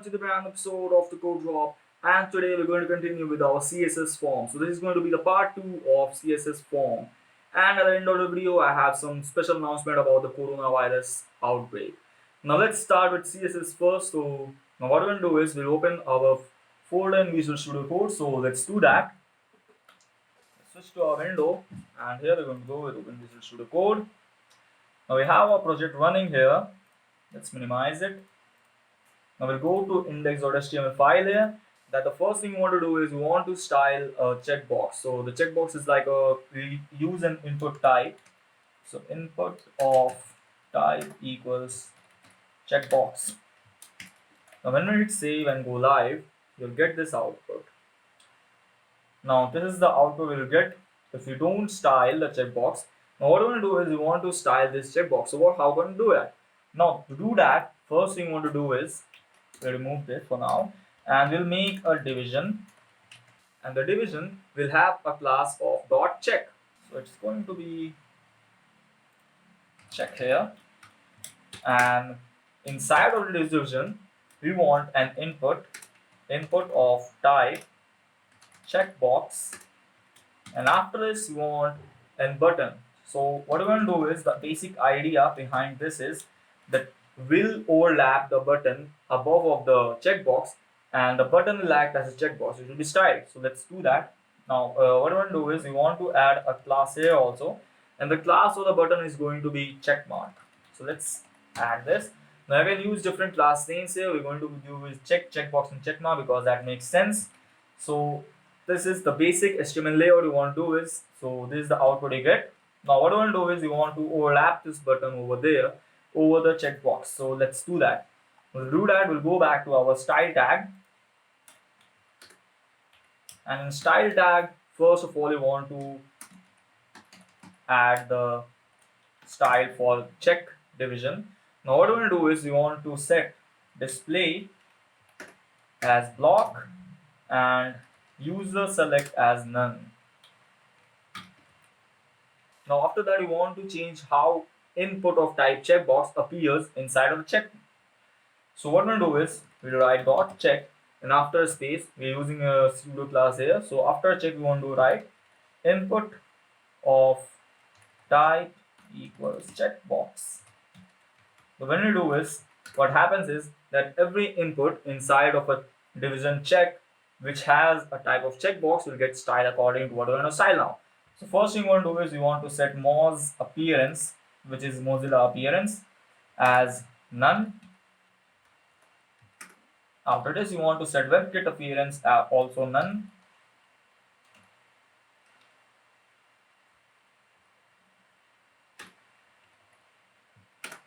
everyone to the brand episode of the Code Drop, and today we're going to continue with our CSS form. So this is going to be the part 2 of CSS form, and at the end of the video I have some special announcement about the coronavirus outbreak. Now let's start with CSS first. So now what we're going to do is we'll open our folder in Visual Studio Code. So let's do that. Let's switch to our window, and here we're going to go with Open Visual Studio Code. Now we have our project running here. Let's minimize it. Now we'll go to index.html file here. That the first thing we want to do is we want to style a checkbox. So the checkbox is like we use an input type. So input of type equals checkbox. Now when we hit save and go live, you'll get this output. Now this is the output we'll get if you don't style the checkbox. Now what we're going to do is we want to style this checkbox. So how can we do that? Now to do that, first thing we want to do is we'll remove this for now, and we'll make a division, and the division will have a class of .check. So it's going to be check here, and inside of the division we want an input of type checkbox, and after this we want a button. So what we're going to do is the basic idea behind this is that will overlap the button above of the checkbox, and the button will act as a checkbox. It will be styled. So let's do that. Now what we're going to do is we want to add a class here also, and the class of the button is going to be checkmark. So let's add this. Now I can use different class names here. We're going to use checkbox and checkmark because that makes sense. So this is the basic HTML layout you want to do is, so this is the output you get. Now what we want to do is we want to overlap this button over there over the checkbox. So let's do that. We'll do that. We'll go back to our style tag, and in style tag, first of all you want to add the style for check division. Now what we're going to do is we want to set display as block and user select as none. Now after that, we want to change how input of type checkbox appears inside of the check. So what we'll do is we'll write .check, and after a space we're using a pseudo class here. So after check we want to write input of type equals checkbox. So when we do is, what happens is that every input inside of a division check which has a type of checkbox will get styled according to what we're going to style now. So first thing we want to do is we want to set Moz appearance, which is Mozilla appearance, as none. After this, you want to set WebKit appearance as also none.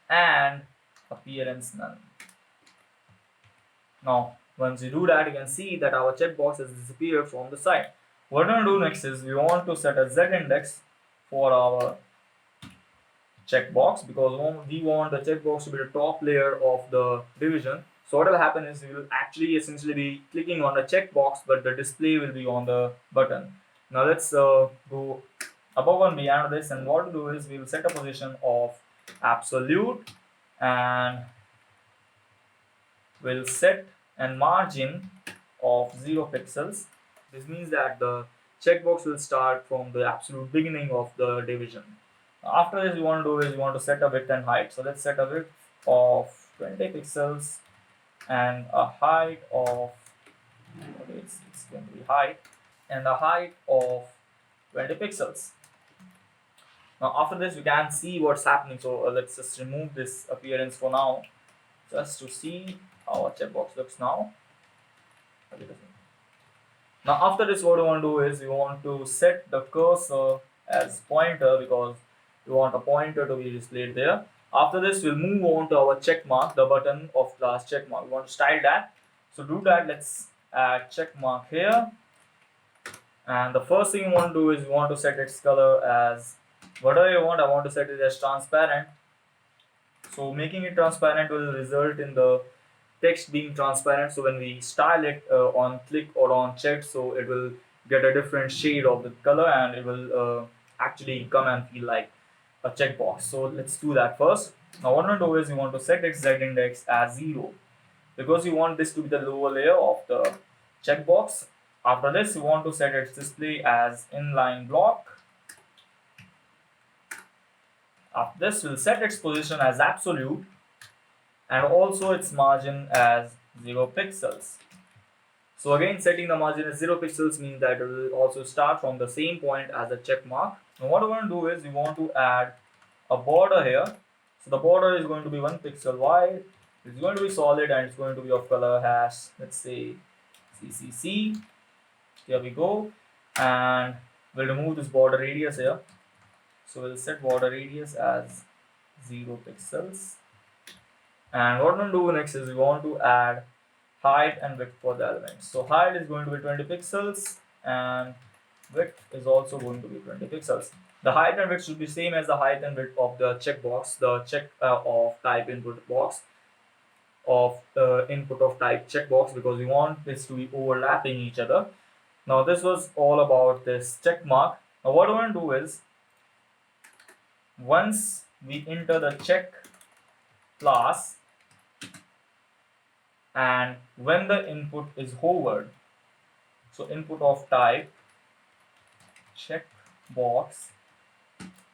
And appearance none. Now once you do that, you can see that our checkbox has disappeared from the site. What we're going to do next is we want to set a Z index for our checkbox, because we want the checkbox to be the top layer of the division. So what will happen is we will actually essentially be clicking on the checkbox, but the display will be on the button. Now let's go above and beyond this, and what to do is we will set a position of absolute, and we'll set a margin of 0 pixels. This means that the checkbox will start from the absolute beginning of the division. After this, we want to do is we want to set a width and height. So let's set a width of 20 pixels and a height of, okay, it's going to be height, and a height of 20 pixels. Now after this, we can see what's happening. So let's just remove this appearance for now, just to see how our checkbox looks now. Now after this, what we want to do is we want to set the cursor as pointer, because we want a pointer to be displayed there. After this, we'll move on to our checkmark, the button of class checkmark. We want to style that. So to do that, let's add checkmark here. And the first thing we want to do is we want to set its color as whatever you want. I want to set it as transparent. So making it transparent will result in the text being transparent. So when we style it on click or on check, so it will get a different shade of the color, and it will actually come and feel like a checkbox. So let's do that first. Now what we'll do is we want to set its Z index as 0. because you want this to be the lower layer of the checkbox. After this, you want to set its display as inline block. After this, we'll set its position as absolute and also its margin as 0 pixels. So again, setting the margin as 0 pixels means that it will also start from the same point as the check mark. Now what we want to do is we want to add a border here. So the border is going to be 1 pixel wide. It's going to be solid and it's going to be of color hash, let's say CCC. Here we go. And we'll remove this border radius here. So we'll set border radius as 0 pixels. And what we'll do next is we want to add height and width for the elements. So height is going to be 20 pixels and width is also going to be 20 pixels. The height and width should be same as the height and width of the checkbox, the check of type input box of input of type checkbox, because we want this to be overlapping each other. Now this was all about this check mark. Now what we want to do is once we enter the check class and when the input is hovered, so input of type checkbox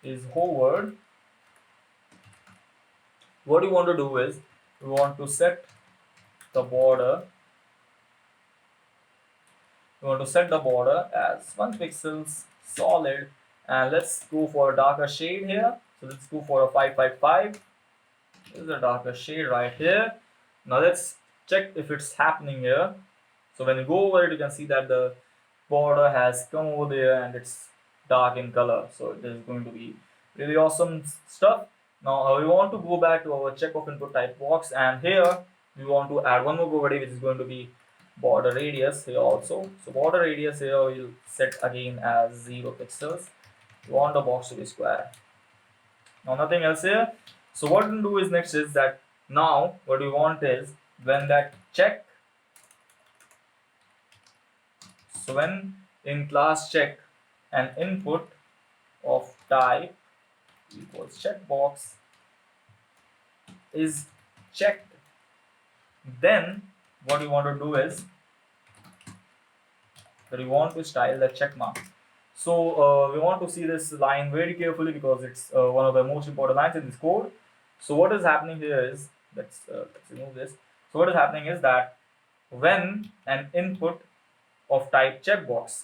is hovered, what you want to do is we want to set the border. We want to set the border as 1 pixels solid, and let's go for a darker shade here. So let's go for a 555. This is a darker shade right here. Now let's check if it's happening here. So when you go over it, you can see that the border has come over there and it's dark in color. So it is going to be really awesome stuff. Now we want to go back to our check of input type box, and here we want to add one more property, which is going to be border radius here also. So border radius here we'll set again as 0 pixels. We want the box to be square. Now nothing else here. So what we'll do is next is that now what we want is when that check, so when in class check an input of type equals checkbox is checked, then what we want to do is that we want to style the check mark. So we want to see this line very carefully because it's one of the most important lines in this code. So what is happening here is, let's remove this. So what is happening is that when an input of type checkbox,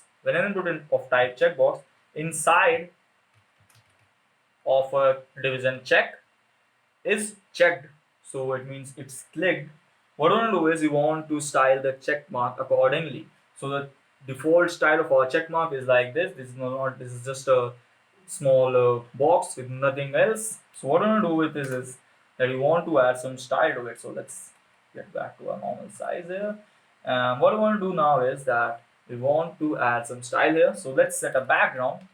inside of a division check is checked, so it means it's clicked. What we want to do is we want to style the check mark accordingly. So the default style of our check mark is like this. This is just a small box with nothing else. So what we want to do with this is that we want to add some style to it. So let's get back to our normal size here. What we want to do now is that we want to add some style here. So let's set a background.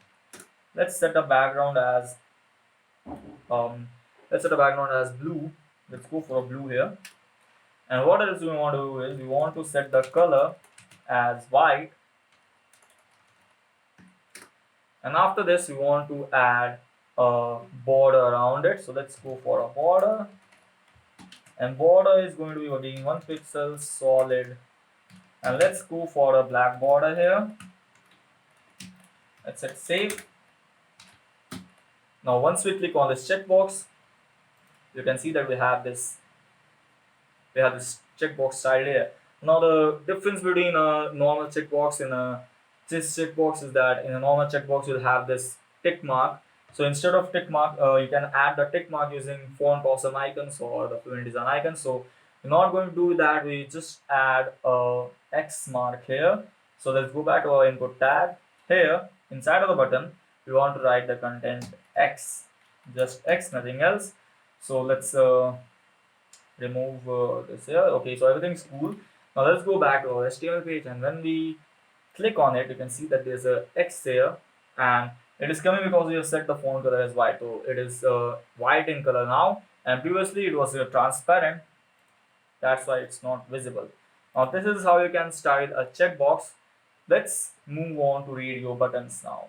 Let's set a background as blue. Let's go for a blue here. And what else we want to do is we want to set the color as white. And after this we want to add a border around it. So let's go for a border. And border is going to be again 1 pixel solid. And let's go for a black border here. Let's hit save. Now once we click on this checkbox, you can see that we have this checkbox style here. Now the difference between a normal checkbox and this checkbox is that in a normal checkbox you'll have this tick mark. So instead of tick mark, you can add the tick mark using font awesome icons or the fluent design icon. So we're not going to do that. We just add a X mark here. So let's go back to our input tag. Here inside of the button we want to write the content X, just X, nothing else. So let's remove this here. Okay, so everything's cool. Now let's go back to our HTML page, and when we click on it, you can see that there's a X there, and it is coming because we have set the font color as white. So it is white in color now, and previously it was transparent. That's why it's not visible. Now this is how you can style a checkbox. Let's move on to radio buttons now.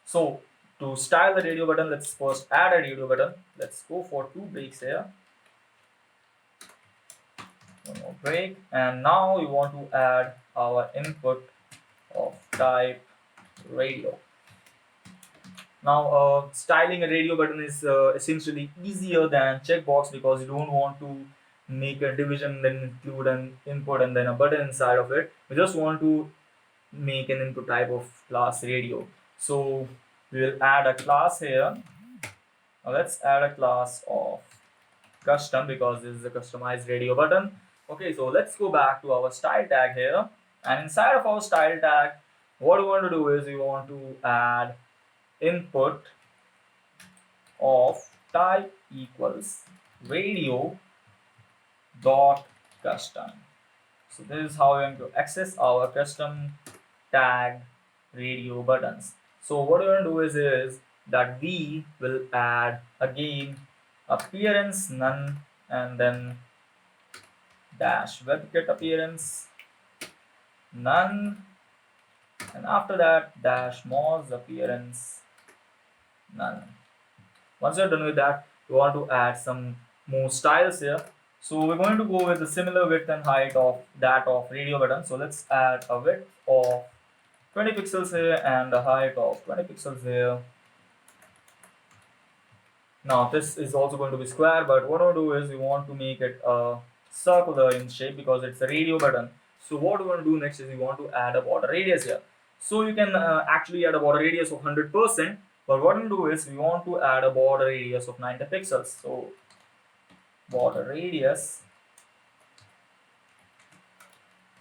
So to style the radio button, let's first add a radio button. Let's go for 2 breaks here. one more break, and now we want to add our input of type radio. Now, styling a radio button is essentially easier than checkbox because you don't want to make a division, then include an input and then a button inside of it. We just want to make an input type of class radio. So we will add a class here. Now let's add a class of custom because this is a customized radio button. Okay, so let's go back to our style tag here, and inside of our style tag, what we want to do is we want to add input of type equals radio dot custom. So this is how we're going to access our custom tag radio buttons. So what we're going to do is that we will add again appearance none and then dash webkit appearance none, and after that dash moz appearance none. Once you're done with that, we want to add some more styles here. So we're going to go with the similar width and height of that of radio button. So let's add a width of 20 pixels here and a height of 20 pixels here. Now this is also going to be square, but what we'll do is we want to make it circular in shape because it's a radio button. So what we want to do next is we want to add a border radius here. So you can actually add a border radius of 100%, but what we'll do is we want to add a border radius of 90 pixels. So border radius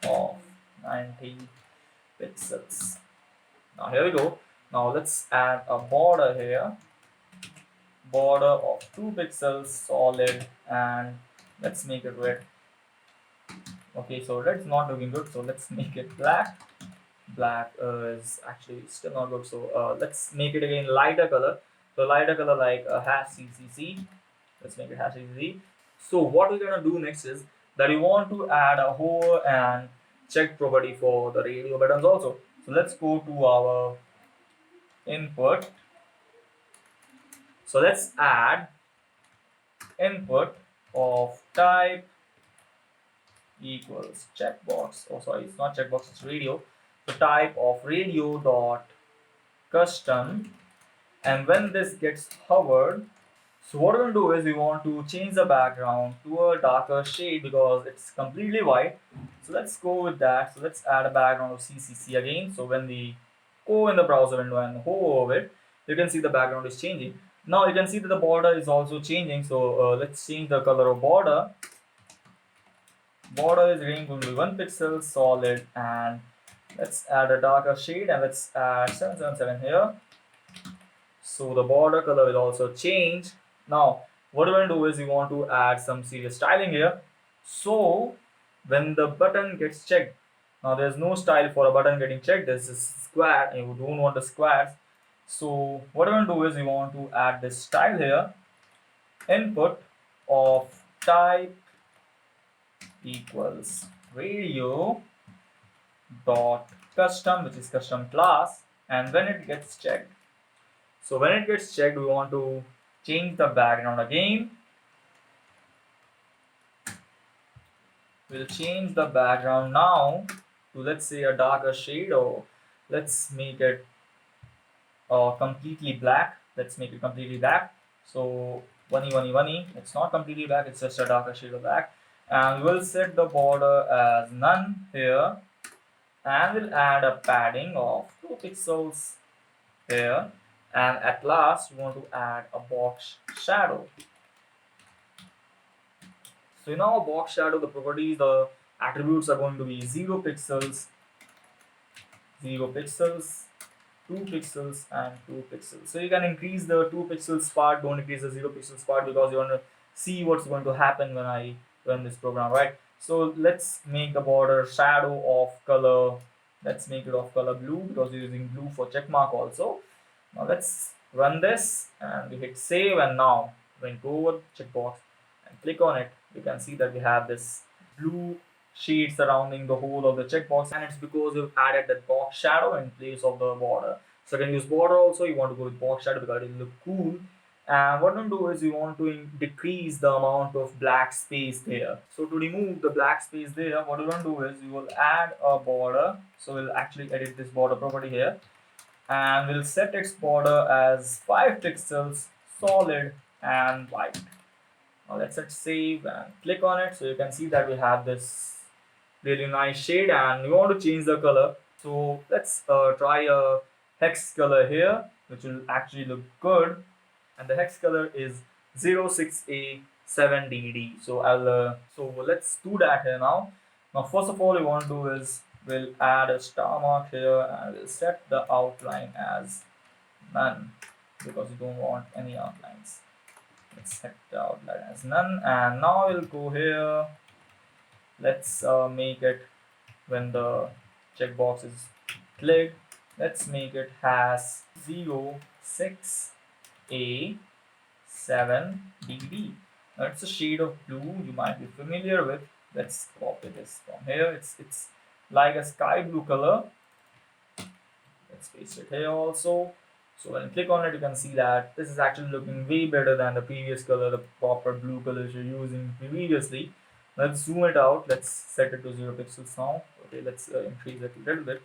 of 90 pixels. Now here we go. Now let's add a border here, border of 2 pixels solid, and let's make it red. Okay, so red's not looking good, so let's make it black. Black is actually still not good, so let's make it again lighter color. So lighter color like #CCC. Let's make it #CCC. So what we're gonna do next is that we want to add a hover and check property for the radio buttons also. So let's go to our input. So let's add input of type equals checkbox. Oh, sorry, it's not checkbox, it's radio. The type of radio dot custom, and when this gets hovered, so what we're going to do is we want to change the background to a darker shade because it's completely white. So let's go with that. So let's add a background of CCC again. So when we go in the browser window and hover over it, you can see the background is changing. Now you can see that the border is also changing. So let's change the color of border. Border is again going to be 1 pixel solid, and let's add a darker shade and let's add 777 here. So the border color will also change. Now what we're going to do is we want to add some serious styling here. So when the button gets checked, now there's no style for a button getting checked. This is square and you don't want the squares. So what we're going to do is we want to add this style here, input of type equals radio dot custom, which is custom class, and when it gets checked. So when it gets checked, we want to change the background again. We'll change the background now to, let's say, a darker shade, or let's make it completely black. Let's make it completely black. So 1E. It's not completely black, it's just a darker shade of black. And we'll set the border as none here, and we'll add a padding of 2 pixels here, and at last we want to add a box shadow. So in our box shadow, the properties, the attributes are going to be 0 pixels, 0 pixels, 2 pixels, and 2 pixels. So you can increase the 2 pixels part, don't increase the 0 pixels part, because you want to see what's going to happen when I run this program, right? So let's make the border shadow of color, let's make it of color blue because we're using blue for checkmark also. Now let's run this and we hit save, and now when we go over checkbox and click on it, you can see that we have this blue shade surrounding the whole of the checkbox, and it's because we've added that box shadow in place of the border. So you can use border also, you want to go with box shadow because it will look cool. And what we do is we want to decrease the amount of black space there. So to remove the black space there, what we want to do is we will add a border. So we'll actually edit this border property here, and we'll set its border as 5 pixels, solid and white. Now let's hit save and click on it. So you can see that we have this really nice shade, and we want to change the color. So let's try a hex color here, which will actually look good. And the hex color is 06A7DD. So let's do that here now. Now first of all, we want to do is we'll add a star mark here, and we'll set the outline as none because we don't want any outlines. Let's set the outline as none, and now we'll go here. Let's make it, when the checkbox is clicked, let's make it has 06A7DD. Now it's a shade of blue you might be familiar with. Let's copy this from here. It's like a sky blue color. Let's paste it here also. So when you click on it, you can see that this is actually looking way better than the previous color, the proper blue colors you're using previously. Let's zoom it out. Let's set it to 0 pixels now. Okay, let's increase it a little bit.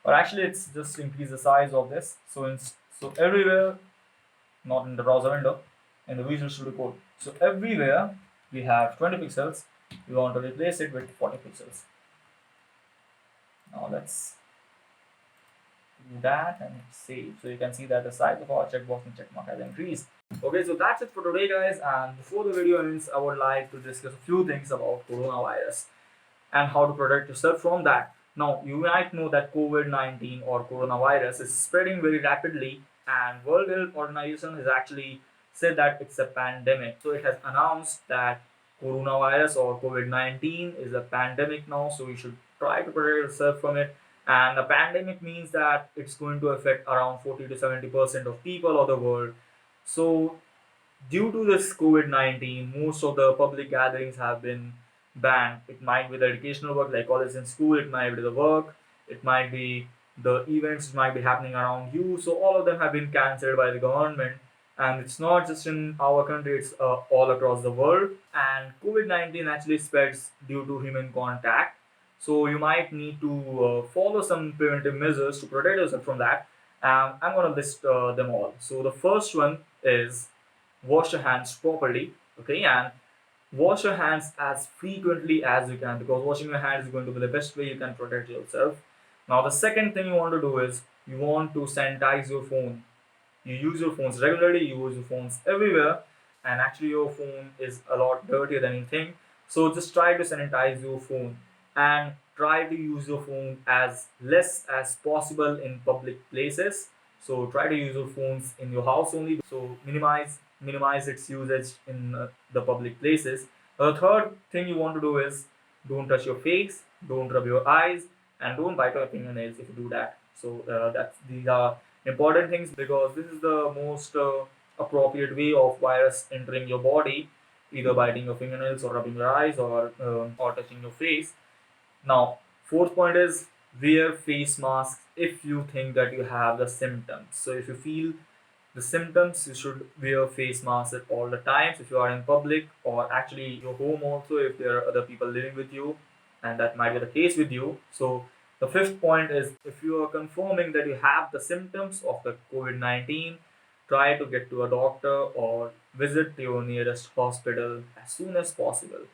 Or actually, it's just increase the size of this. So everywhere, not in the browser window, in the Visual Studio Code. So everywhere we have 20 pixels. We want to replace it with 40 pixels. Now let's do that and save. So you can see that the size of our checkbox and checkmark has increased. Okay, so that's it for today, guys. And before the video ends, I would like to discuss a few things about coronavirus and how to protect yourself from that. Now, you might know that COVID-19 or coronavirus is spreading very rapidly, and World Health Organization has actually said that it's a pandemic. So it has announced that coronavirus or COVID-19 is a pandemic now, so you should try to protect yourself from it. And a pandemic means that it's going to affect around 40 to 70% of people of the world. So due to this COVID-19, most of the public gatherings have been banned. It might be the educational work like college and school, it might be the work, it might be the events might be happening around you. So all of them have been cancelled by the government. And it's not just in our country, it's all across the world. And COVID-19 actually spreads due to human contact. So you might need to follow some preventive measures to protect yourself from that. I'm going to list them all. So the first one is wash your hands properly, okay, and wash your hands as frequently as you can, because washing your hands is going to be the best way you can protect yourself. Now the second thing you want to do is you want to sanitize your phone. You use your phones regularly, you use your phones everywhere, and actually your phone is a lot dirtier than you think. So just try to sanitize your phone and try to use your phone as less as possible in public places. So try to use your phones in your house only. So minimize its usage in the public places. The third thing you want to do is don't touch your face, don't rub your eyes, and don't bite your fingernails if you do that. So these are important things, because this is the most appropriate way of virus entering your body, either biting your fingernails or rubbing your eyes or touching your face. Now, fourth point is wear face masks if you think that you have the symptoms. So if you feel the symptoms, you should wear face masks at all the times if you are in public, or actually your home also if there are other people living with you, and that might be the case with you. So the fifth point is if you are confirming that you have the symptoms of the COVID-19, try to get to a doctor or visit your nearest hospital as soon as possible.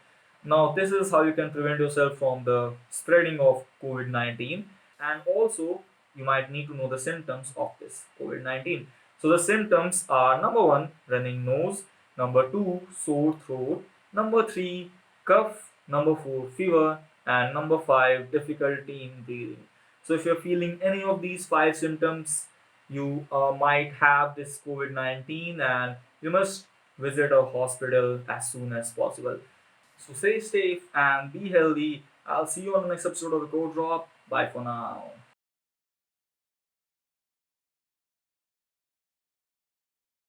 Now, this is how you can prevent yourself from the spreading of COVID-19, and also you might need to know the symptoms of this COVID-19. So the symptoms are: number 1, running nose; number 2, sore throat; number 3, cough; number 4, fever; and number 5, difficulty in breathing. So if you're feeling any of these 5 symptoms, you might have this COVID-19, and you must visit a hospital as soon as possible. So stay safe and be healthy. I'll see you on the next episode of the Code Drop. Bye for now.